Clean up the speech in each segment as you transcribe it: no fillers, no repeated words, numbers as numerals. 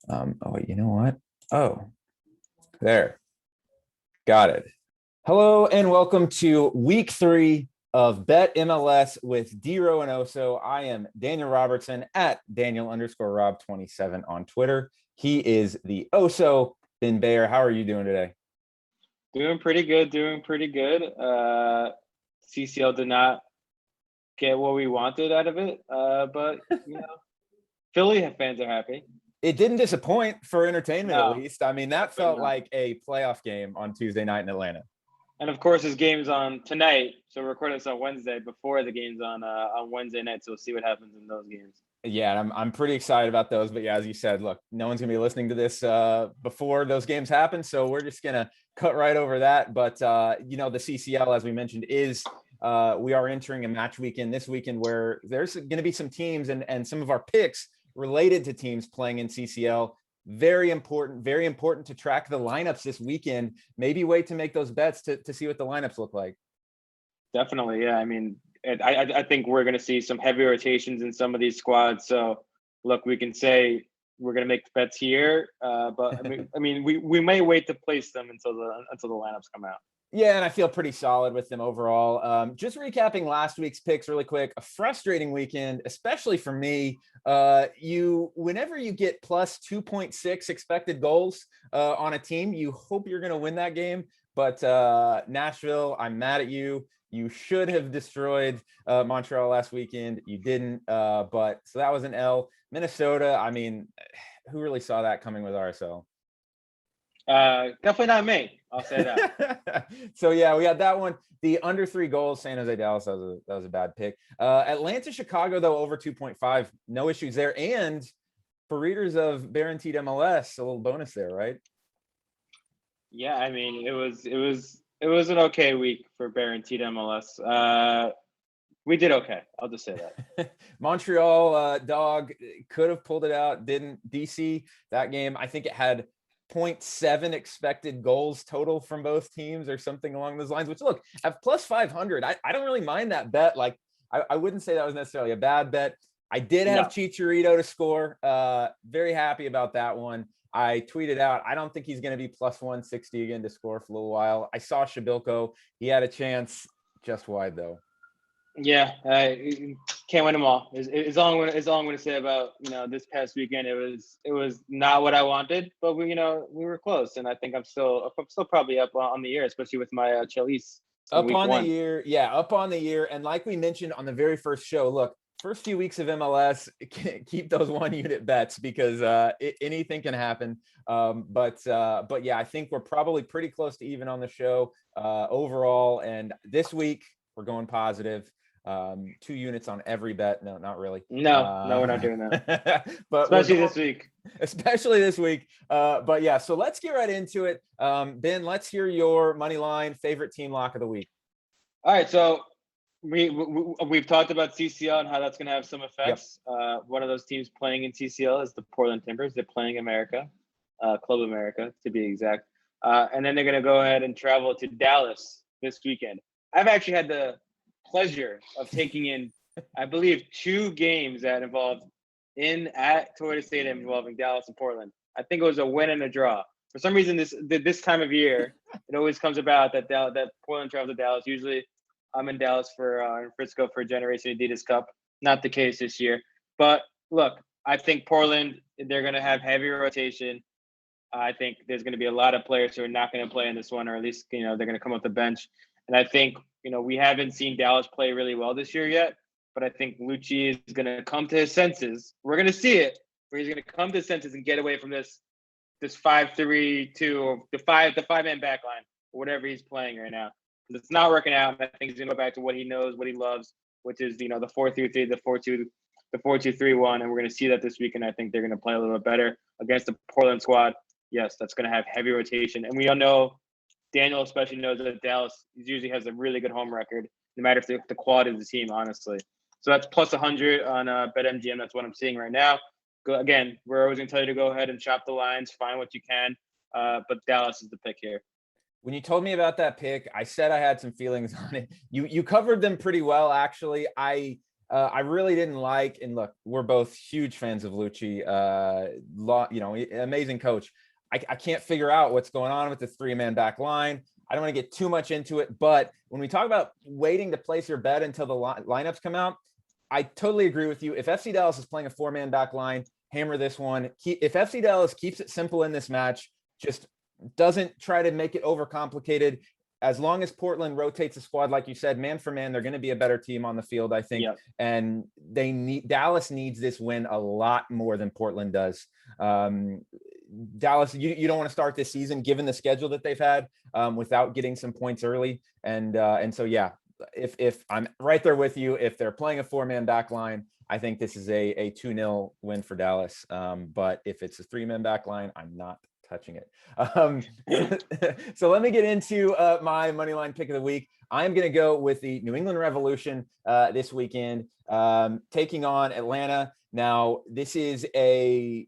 Oh, wait, you know what? Oh, there. Got it. Hello and welcome to week 3 of Bet MLS with DRo and Oso. I am Daniel Robertson at Daniel_Rob27 on Twitter. He is the Oso. Ben Bayer, how are you doing today? Doing pretty good. CCL did not get what we wanted out of it, but Philly fans are happy. It didn't disappoint for entertainment, No, at least. I mean, that felt like a playoff game on Tuesday night in Atlanta. And of course, his game's on tonight, so we're recording this on Wednesday before the game's on Wednesday night. So we'll see what happens in those games. Yeah, I'm pretty excited about those. But yeah, as you said, look, no one's gonna be listening to this before those games happen, so we're just gonna cut right over that. But the CCL, as we mentioned, is we are entering a match weekend this weekend where there's going to be some teams and some of our picks related to teams playing in CCL. Very important to track the lineups this weekend. Maybe wait to make those bets to see what the lineups look like. Definitely, yeah. I mean, I think we're going to see some heavy rotations in some of these squads. So, look, we can say we're going to make the bets here, but we may wait to place them until the lineups come out. Yeah, and I feel pretty solid with them overall. Just recapping last week's picks really quick, a frustrating weekend, especially for me. Whenever you get plus 2.6 expected goals on a team, you hope you're going to win that game. But Nashville, I'm mad at you. You should have destroyed Montreal last weekend. You didn't. So that was an L. Minnesota, I mean, who really saw that coming with RSL? Definitely not me. I'll say that. So yeah, we had that one. The under 3 goals, San Jose Dallas, that was a bad pick. Atlanta Chicago though, over 2.5, no issues there. And for readers of Guaranteed MLS, a little bonus there, right? Yeah, I mean it was an okay week for Guaranteed MLS. We did okay. I'll just say that. Montreal dog could have pulled it out, didn't. DC, that game, I think it had 0.7 expected goals total from both teams or something along those lines, which look, at plus 500, I don't really mind that bet. Like I wouldn't say that was necessarily a bad bet. I did have Chicharito to score. Very happy about that one. I tweeted out, I don't think he's going to be plus 160 again to score for a little while. I saw Shabilko. He had a chance, just wide though. Yeah, can't win them all. Is all I'm going to say about this past weekend. It was not what I wanted, but we were close, and I think I'm still probably up on the year, especially with my Chelis. Up on the year, and like we mentioned on the very first show, look, first few weeks of MLS, keep those 1 unit bets because anything can happen. But yeah, I think we're probably pretty close to even on the show overall, and this week we're going positive. 2 units on every bet. No, not really. No, we're not doing that. But especially this week. But yeah, so let's get right into it. Ben, let's hear your money line favorite team lock of the week. All right, so we've talked about CCL and how that's going to have some effects. Yep. One of those teams playing in CCL is the Portland Timbers. They're playing America, Club America to be exact. And then they're going to go ahead and travel to Dallas this weekend. I've actually had the pleasure of taking in, I believe, 2 games that involved at Toyota Stadium involving Dallas and Portland. I think it was a win and a draw. For some reason, this time of year, it always comes about that Portland travels to Dallas. Usually, I'm in Dallas in Frisco for Generation Adidas Cup. Not the case this year. But look, I think Portland, they're going to have heavy rotation. I think there's going to be a lot of players who are not going to play in this one, or at least they're going to come off the bench. And I think we haven't seen Dallas play really well this year yet, but I think Lucci is going to come to his senses. We're going to see it, where he's going to come to his senses and get away from this 5-3-2 or the 5-man back line, or whatever he's playing right now. It's not working out. I think he's going to go back to what he knows, what he loves, which is the 4-3-3, the 4-2, the 4-2-3-1, and we're going to see that this weekend. I think they're going to play a little bit better against the Portland squad. Yes, that's going to have heavy rotation, and we all know. Daniel especially knows that Dallas usually has a really good home record, no matter if the quality of the team, honestly. So that's plus 100 on BetMGM. That's what I'm seeing right now. Again, we're always going to tell you to go ahead and shop the lines, find what you can. But Dallas is the pick here. When you told me about that pick, I said I had some feelings on it. You covered them pretty well, actually. I I really didn't like, and look, we're both huge fans of Lucci, amazing coach. I can't figure out what's going on with the 3-man back line. I don't want to get too much into it, but when we talk about waiting to place your bet until the lineups come out, I totally agree with you. If FC Dallas is playing a 4-man back line, hammer this one. If FC Dallas keeps it simple in this match, just doesn't try to make it overcomplicated, as long as Portland rotates the squad, like you said, man for man, they're going to be a better team on the field, I think. Yep. And Dallas needs this win a lot more than Portland does. Dallas, you don't want to start this season, given the schedule that they've had, without getting some points early. And so, yeah, if I'm right there with you, if they're playing a 4-man back line, I think this is a 2-0 win for Dallas. But if it's a 3-man back line, I'm not touching it. So let me get into my money line pick of the week. I'm going to go with the New England Revolution this weekend, taking on Atlanta. Now, this is the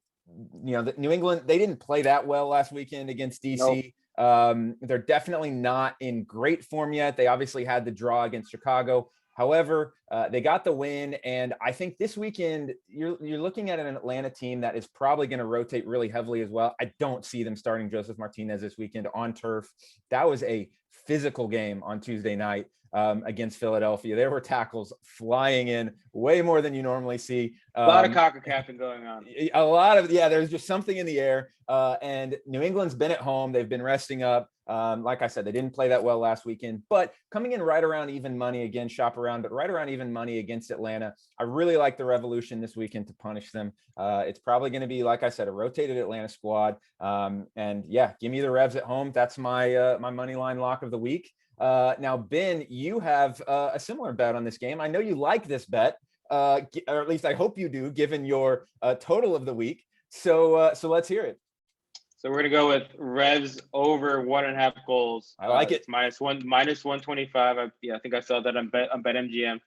New England, they didn't play that well last weekend against DC. Nope. They're definitely not in great form yet. They obviously had the draw against Chicago. However, they got the win, and I think this weekend you're looking at an Atlanta team that is probably going to rotate really heavily as well. I don't see them starting Joseph Martinez this weekend on turf. That was a physical game on Tuesday night against Philadelphia. There were tackles flying in way more than you normally see. A lot of cocker-capping going on. A lot of, there's just something in the air. And New England's been at home. They've been resting up. Like I said, they didn't play that well last weekend, but coming in right around even money, again, shop around, but right around even money against Atlanta. I really like the Revolution this weekend to punish them. It's probably going to be, like I said, a rotated Atlanta squad. And yeah, give me the Revs at home. That's my my money line lock of the week. Now, Ben, you have a similar bet on this game. I know you like this bet, or at least I hope you do, given your total of the week. So let's hear it. So we're gonna go with Revs over 1.5 goals. I like it. It's minus 125. I think I saw that on BetMGM.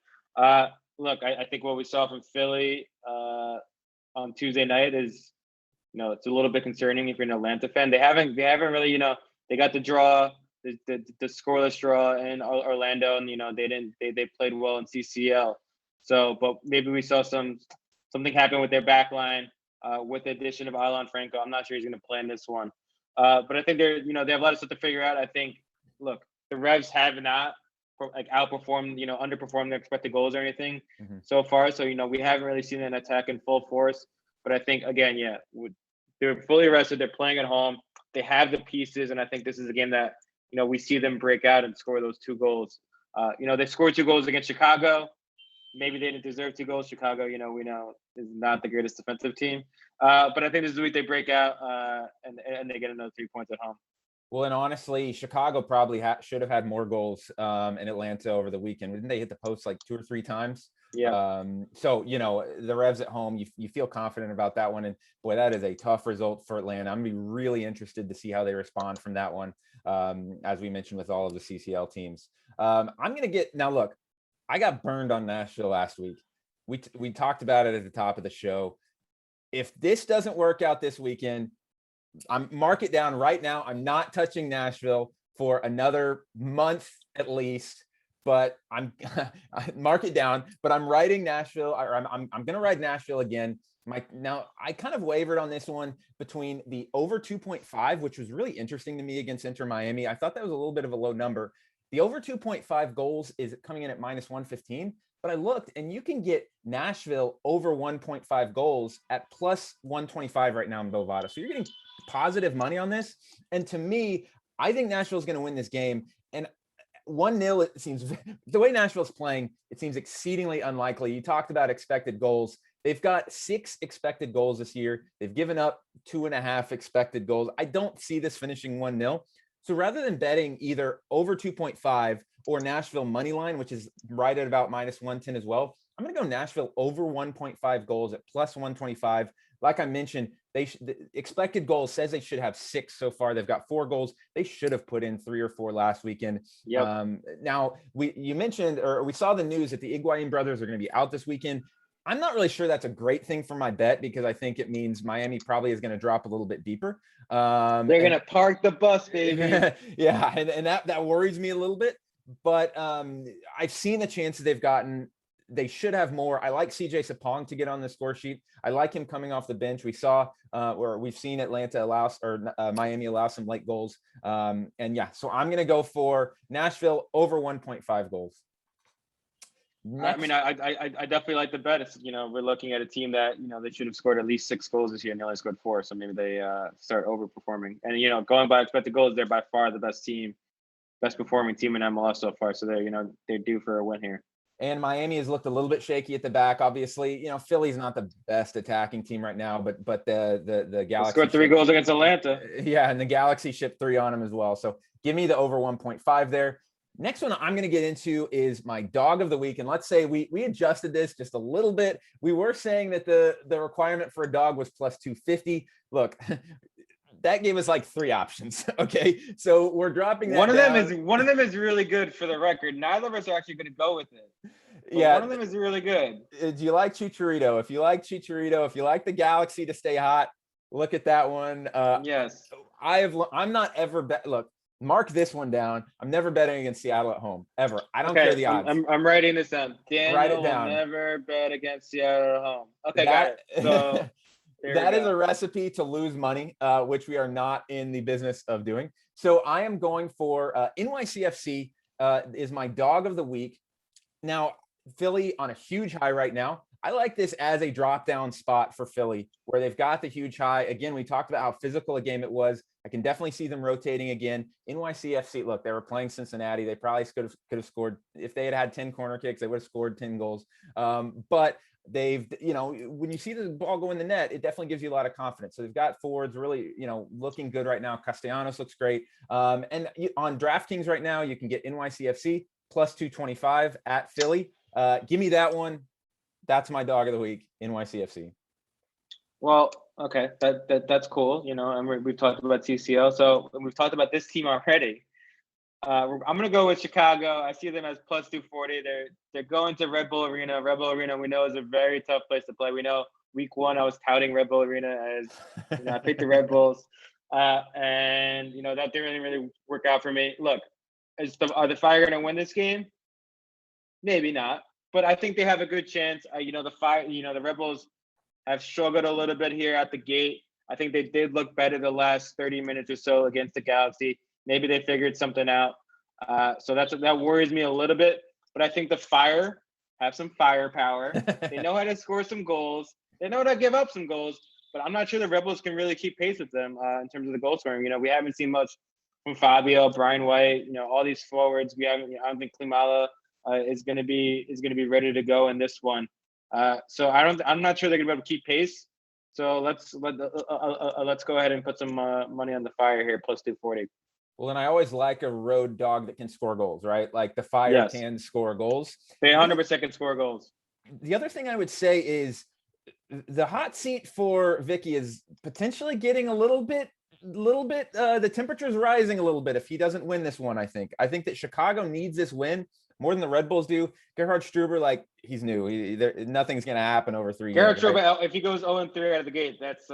Look, I think what we saw from Philly on Tuesday night is, it's a little bit concerning if you're an Atlanta fan. They haven't really, they got the draw, the scoreless draw in Orlando, and they played well in CCL. So, but maybe we saw something happen with their back line. With the addition of Alan Franco, I'm not sure he's going to play in this one. But I think they have a lot of stuff to figure out. I think, look, the Revs have not outperformed, underperformed their expected goals or anything so far. So, we haven't really seen an attack in full force. But I think, again, they're fully rested. They're playing at home. They have the pieces. And I think this is a game that, we see them break out and score those 2 goals. They scored 2 goals against Chicago. Maybe they didn't deserve 2 goals. Chicago, we know is not the greatest defensive team. But I think this is the week they break out and they get another 3 points at home. Well, and honestly, Chicago probably should have had more goals in Atlanta over the weekend. Didn't they hit the post like 2 or 3 times? Yeah. So, the Revs at home, you feel confident about that one. And boy, that is a tough result for Atlanta. I'm going to be really interested to see how they respond from that one, as we mentioned with all of the CCL teams. I'm going to now look, I got burned on Nashville last week. We talked about it at the top of the show. If this doesn't work out this weekend, mark it down right now. I'm not touching Nashville for another month at least, but I'm mark it down. But I'm riding Nashville, or I'm going to ride Nashville again. Now I kind of wavered on this one between the over 2.5, which was really interesting to me against Inter Miami. I thought that was a little bit of a low number. The over 2.5 goals is coming in at minus 115, but I looked and you can get Nashville over 1.5 goals at plus 125 right now in Bovada. So you're getting positive money on this. And to me, I think Nashville's going to win this game. And 1-0, it seems, the way Nashville's playing, it seems exceedingly unlikely. You talked about expected goals. They've got 6 expected goals this year. They've given up 2.5 expected goals. I don't see this finishing 1-0. So rather than betting either over 2.5 or Nashville money line, which is right at about minus 110 as well, I'm going to go Nashville over 1.5 goals at plus 125. Like I mentioned, the expected goals says they should have 6 so far. They've got 4 goals. They should have put in 3 or 4 last weekend. Yep. Now, you mentioned, or we saw the news that the Higuain brothers are going to be out this weekend. I'm not really sure that's a great thing for my bet because I think it means Miami probably is going to drop a little bit deeper. They're going to park the bus, baby. Yeah, and that worries me a little bit. But I've seen the chances they've gotten they should have more. I like CJ Sapong to get on the score sheet. I like him coming off the bench. We saw or we've seen Atlanta Miami allow some late goals. And yeah, so I'm going to go for Nashville over 1.5 goals. I mean, I definitely like the bet. It's, we're looking at a team that, they should have scored at least 6 goals this year and they only scored 4. So maybe they start overperforming. And, going by expected goals, they're by far the best performing team in MLS so far. So they're due for a win here. And Miami has looked a little bit shaky at the back. Obviously, Philly's not the best attacking team right now, but the Galaxy scored 3 goals against Atlanta. Yeah, and the Galaxy shipped 3 on them as well. So give me the over 1.5 there. Next one I'm going to get into is my dog of the week. And let's say we adjusted this just a little bit. We were saying that the requirement for a dog was plus 250. Look, that gave us like 3 options. Okay. So we're dropping that one of down. them is really good, for the record. Neither of us are actually going to go with it. Yeah. One of them is really good. Do you like Chicharito? If you like Chicharito, if you like the Galaxy to stay hot, look at that one. Yes. I'm not ever look, mark this one down. I'm never betting against Seattle at home, ever. I don't care the odds. I'm writing this down. Daniel Write it down. will never bet against Seattle at home. Okay, got it. So that is a recipe to lose money, which we are not in the business of doing. So I am going for NYCFC is my dog of the week. Now, Philly on a huge high right now. I like this as a drop-down spot for Philly, where they've got the huge high. Again, we talked about how physical a game it was. I can definitely see them rotating again. NYCFC, look, they were playing Cincinnati. They probably could have scored. If they had 10 corner kicks, they would have scored 10 goals. But they've, when you see the ball go in the net, it definitely gives you a lot of confidence. So they've got forwards really, looking good right now. Castellanos looks great. And on DraftKings right now, you can get NYCFC plus 225 at Philly. Give me that one. That's my dog of the week, NYCFC. Well, okay, that's cool. And we've talked about CCL, so we've talked about this team already. I'm gonna go with Chicago. I see them as plus 240. They're going to Red Bull Arena. Red Bull Arena, we know, is a very tough place to play. We know week 1 I was touting Red Bull Arena as I picked the Red Bulls, and that didn't really work out for me. Look, are the Fire gonna win this game? Maybe not. But I think they have a good chance. The Red Bulls have struggled a little bit here at the gate. I think they did look better the last 30 minutes or so against the Galaxy. Maybe they figured something out. So that worries me a little bit. But I think the Fire have some firepower. They know how to score some goals. They know how to give up some goals. But I'm not sure the Red Bulls can really keep pace with them in terms of the goal scoring. We haven't seen much from Fabio, Brian White. All these forwards. I don't think Klimala is going to be ready to go in this one. So I'm not sure they're going to be able to keep pace. So let's go ahead and put some money on the Fire here, plus 240. Well, and I always like a road dog that can score goals, right? Like the Fire can score goals. They 100% can score goals. The other thing I would say is the hot seat for Vicky is potentially getting a little bit. The temperature's rising a little bit if he doesn't win this one. I think that Chicago needs this win more than the Red Bulls do. Gerhard Struber, he's new. Nothing's going to happen over 3 Gerhard games. Struber, right? If he goes 0-3 out of the gate, it's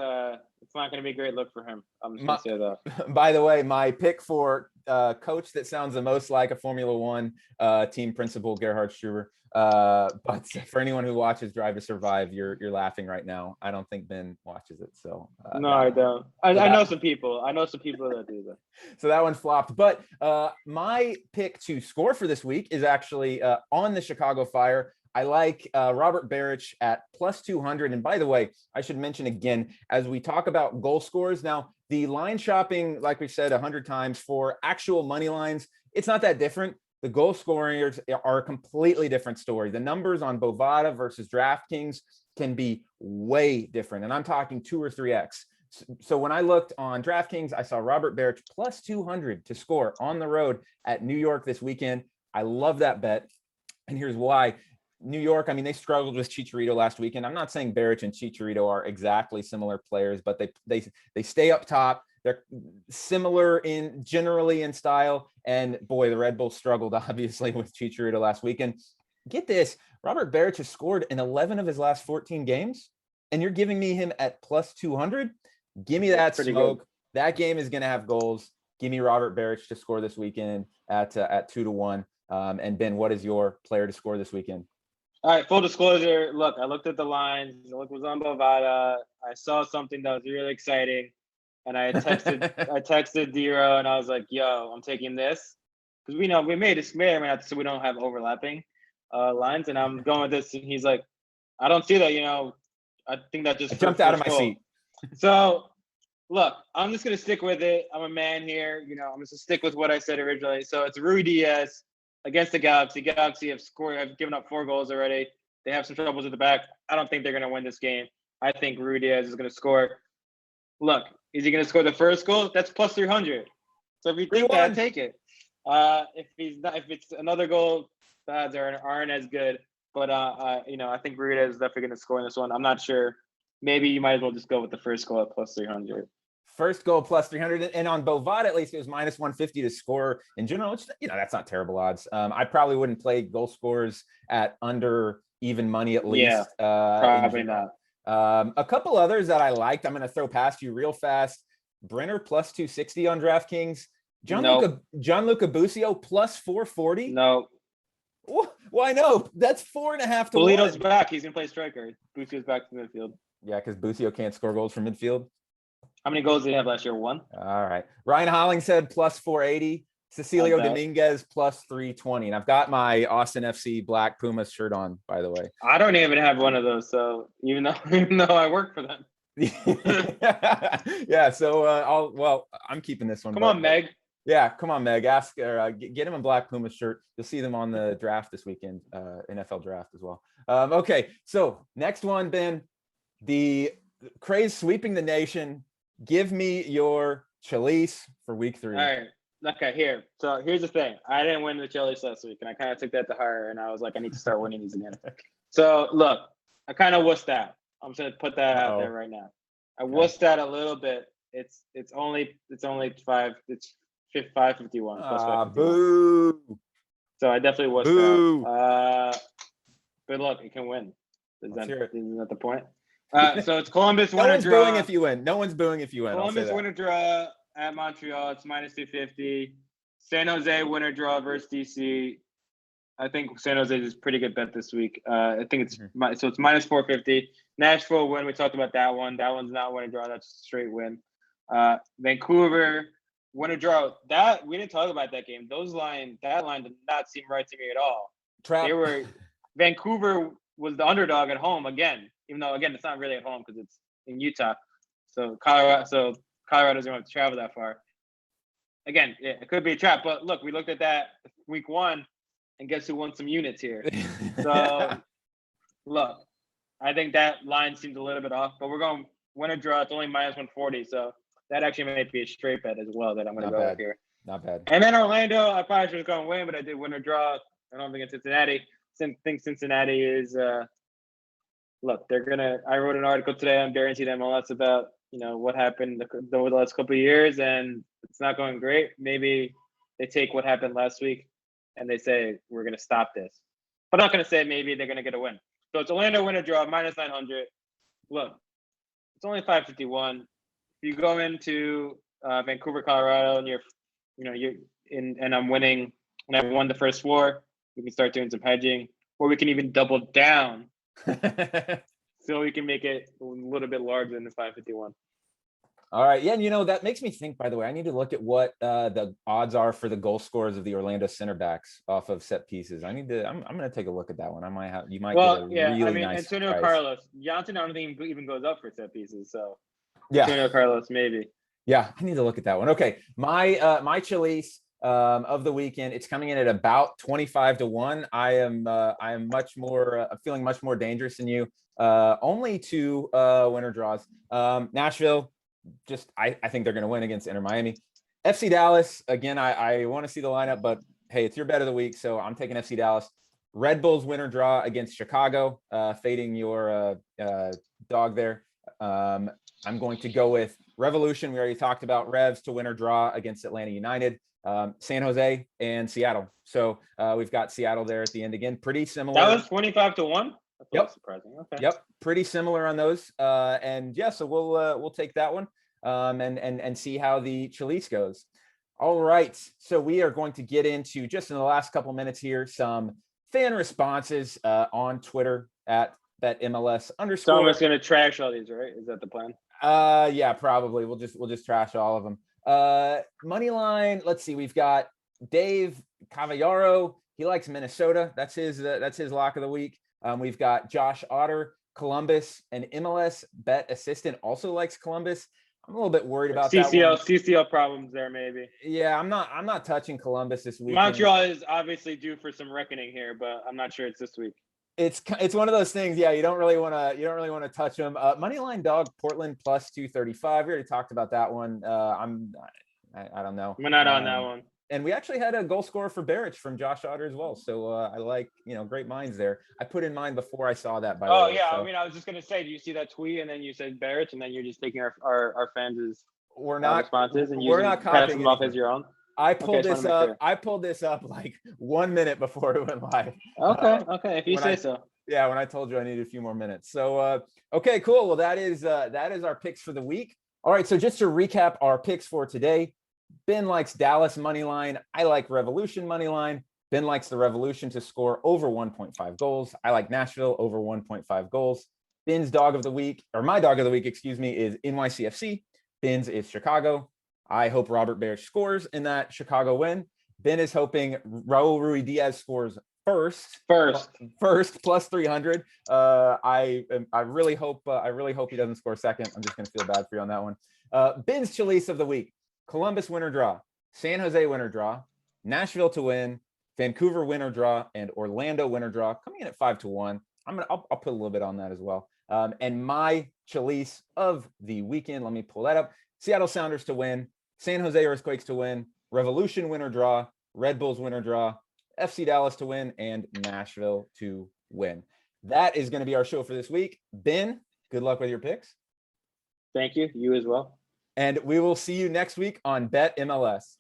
not going to be a great look for him. I'm just going to say that. By the way, my pick for coach that sounds the most like a Formula One team principal, Gerhard Struber. But for anyone who watches Drive to Survive, you're laughing right now. I don't think Ben watches it. So no, I don't. I know some people. I know some people that do that. So that one flopped. But my pick to score for this week is actually on the Chicago Fire. I like Robert Beric at plus 200. And by the way, I should mention again, as we talk about goal scorers, now the line shopping, like we've said 100 times, for actual money lines, it's not that different. The goal scorers are a completely different story. The numbers on Bovada versus DraftKings can be way different. And I'm talking 2 or 3x. So when I looked on DraftKings, I saw Robert Beric plus 200 to score on the road at New York this weekend. I love that bet. And here's why. New York, they struggled with Chicharito last weekend. I'm not saying Beric and Chicharito are exactly similar players, but they stay up top. They're similar generally in style. And boy, the Red Bulls struggled obviously with Chicharito last weekend. Get this, Robert Beric has scored in 11 of his last 14 games, and you're giving me him at plus 200. Give me that smoke. Good. That game is going to have goals. Give me Robert Beric to score this weekend at 2-1. And Ben, what is your player to score this weekend? All right, full disclosure. Look, I looked at the lines. Look was on Bovada. I saw something that was really exciting, and I texted DRo, and I was like, "Yo, I'm taking this," because we know we made this so we don't have overlapping lines, and I'm going with this, and he's like, "I don't see that. I think that just I jumped out of my seat." So, look, I'm just gonna stick with it. I'm a man here. I'm just gonna stick with what I said originally. So it's Rui Diaz against the Galaxy. Galaxy have given up 4 goals already. They have some troubles at the back. I don't think they're going to win this game. I think Rui Diaz is going to score. Look, is he going to score the first goal? That's plus 300. So if you think that, take it. If it's another goal, the odds aren't as good. But I think Rui Diaz is definitely going to score in this one. I'm not sure. Maybe you might as well just go with the first goal at plus 300. First goal plus 300, and on Bovada at least it was minus 150 to score in general. Which, that's not terrible odds. I probably wouldn't play goal scorers at under even money at least. Probably not. A couple others that I liked. I'm going to throw past you real fast. Brenner plus 260 on DraftKings. Gianluca Busio plus 440. No. Why no? That's 4.5 to 1. Polito's back. He's going to play striker. Busio's back to midfield. Yeah, because Busio can't score goals from midfield. How many goals did he have last year? 1? All right. Ryan Hollingshead plus 480. Cecilio Dominguez plus 320. And I've got my Austin FC Black Pumas shirt on, by the way. I don't even have one of those. So even though I work for them. Yeah. So I'm keeping this one. Come on, Meg. Yeah. Come on, Meg. Ask or get him a Black Pumas shirt. You'll see them on the draft this weekend, NFL draft as well. Okay. So next one, Ben, the Craze sweeping the nation. Give me your Chelis for week 3. All right. Okay, here. So here's the thing. I didn't win the Chelis last week, and I kind of took that to heart, and I was like, I need to start winning these again. So look, I kind of wussed out. I'm just gonna put that out there right now. I wussed out a little bit. It's only 5. It's 551 plus 551. Boo. So I definitely wussed out. But look, it can win. Isn't that the point? So it's Columbus win or draw. No one's booing if you win. No one's booing if you win. Columbus win or draw at Montreal. It's minus 250. San Jose win or draw versus DC. I think San Jose is a pretty good bet this week. I think it's minus 450. Nashville win. We talked about that one. That one's not win or draw. That's a straight win. Vancouver win or draw. That we didn't talk about that game. That line did not seem right to me at all. Vancouver was the underdog at home again. Even though, again, it's not really at home because it's in Utah. So Colorado's going to have to travel that far. Again, it could be a trap. But look, we looked at that week 1, and guess who won some units here? So, look, I think that line seems a little bit off. But we're going win or draw. It's only minus 140. So that actually might be a straight bet as well that I'm going to go with here. Not bad. And then Orlando, I probably should have gone win, but I did win or draw. I don't think it's Cincinnati. I think Cincinnati is look, I wrote an article today on Guaranteed MLS about, what happened over the last couple of years, and it's not going great. Maybe they take what happened last week and they say, we're going to stop this. But I'm not going to say maybe they're going to get a win. So it's Orlando win or draw, minus 900. Look, it's only 551. If you go into Vancouver, Colorado, and I'm winning, and I won the first 4, we can start doing some hedging, or we can even double down. So we can make it a little bit larger than the 551. All right. Yeah. And that makes me think, by the way, I need to look at what the odds are for the goal scorers of the Orlando center backs off of set pieces. I'm going to take a look at that one. You might get a really nice Antonio price. Carlos. Johnson, I don't think even goes up for set pieces. So yeah. Antonio Carlos, maybe. Yeah. I need to look at that one. Okay. My Chelis of the weekend, it's coming in at about 25 to 1. I am much more feeling much more dangerous than you. Only 2 winner draws. Nashville, I think they're going to win against Inter Miami. FC Dallas, again, I want to see the lineup, but hey, it's your bet of the week, so I'm taking FC Dallas. Red Bulls winner draw against Chicago, fading your dog there. I'm going to go with Revolution. We already talked about Revs to win or draw against Atlanta United. San Jose and Seattle. So we've got Seattle there at the end again. Pretty similar. That was 25 to 1. That's surprising. Okay. Yep. Pretty similar on those. And yeah, so we'll take that one and see how the Chelis goes. All right. So we are going to get into, just in the last couple minutes here, some fan responses on Twitter at BetMLS _ So I'm just gonna trash all these, right? Is that the plan? Yeah, probably. We'll just trash all of them. Money line. Let's see. We've got Dave Cavallaro. He likes Minnesota. That's his lock of the week. We've got Josh Otter, Columbus, and MLS bet assistant also likes Columbus. I'm a little bit worried about that one. CCL problems there, maybe. Yeah, I'm not touching Columbus this week. Montreal is obviously due for some reckoning here, but I'm not sure it's this week. It's one of those things. Yeah, you don't really want to touch them. Moneyline dog Portland plus 235. We already talked about that one. I don't know. We're not on that one. And we actually had a goal scorer for Barrich from Josh Otter as well. So I like, great minds there. I put in mine before I saw that. By the way, yeah. So. I mean, I was just gonna say, do you see that tweet and then you said Barrich and then you're just taking our fans' responses and we're not passing them off as your own. I pulled this up. I pulled this up like 1 minute before it went live. Okay. If you say so. Yeah, when I told you I needed a few more minutes. So okay, cool. Well, that is our picks for the week. All right. So just to recap our picks for today. Ben likes Dallas money line. I like Revolution money line. Ben likes the Revolution to score over 1.5 goals. I like Nashville over 1.5 goals. Ben's dog of the week, or my dog of the week, excuse me, is NYCFC. Ben's is Chicago. I hope Robert Barrich scores in that Chicago win. Ben is hoping Raul Ruidiaz scores first plus 300. I really hope he doesn't score second. I'm just gonna feel bad for you on that one. Ben's Chelis of the week. Columbus winner draw, San Jose winner draw, Nashville to win, Vancouver winner draw, and Orlando winner draw coming in at 5-1. I'll put a little bit on that as well. And my Chelis of the weekend, let me pull that up. Seattle Sounders to win, San Jose Earthquakes to win, Revolution winner draw, Red Bulls winner draw, FC Dallas to win, and Nashville to win. That is going to be our show for this week. Ben, good luck with your picks. Thank you. You as well. And we will see you next week on Bet MLS.